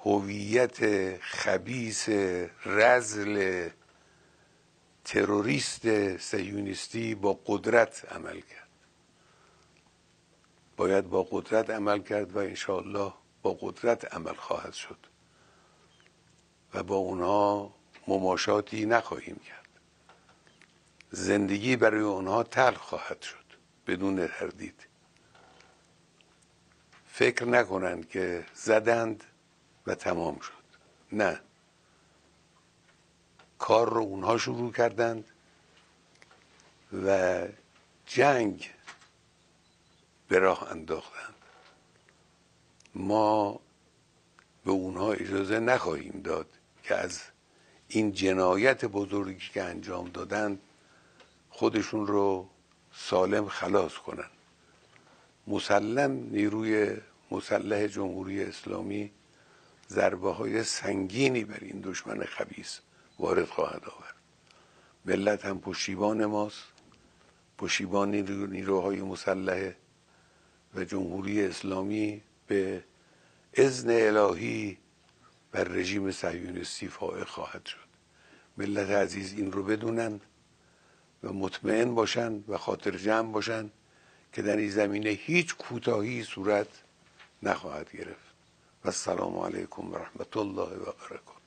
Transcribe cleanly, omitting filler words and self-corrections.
هویت خبیث رذل تروریست صهیونیستی با قدرت عمل کرد. باید با قدرت عمل کرد و انشاءالله با قدرت عمل خواهد شد و با اونها مماشاتی نخواهیم کرد. زندگی برای اونها تلخ خواهد شد بدون تردید. فکر نکنند که زدند و تمام شد. نه، کار رو اونها شروع کردند و جنگ به راه انداختند. ما به اونها اجازه نخواهیم داد که از این جنایت بزرگی که انجام دادند خودشون رو سالم خلاص کنند. مسلم نیروی مسلح جمهوری اسلامی ضربه های سنگینی بر این دشمن خبیث وارد خواهد آورد. ملت هم پشتیبان ماست، پشتیبان نیروهای مسلح و جمهوری اسلامی به اذن الهی بر رژیم صهیونیستی فائق خواهد شد. ملت عزیز این رو بدونن و مطمئن باشن و خاطر جمع باشن که در این زمینه هیچ کوتاهی صورت نخواهد گرفت. و السلام علیکم و رحمت الله و برکاته.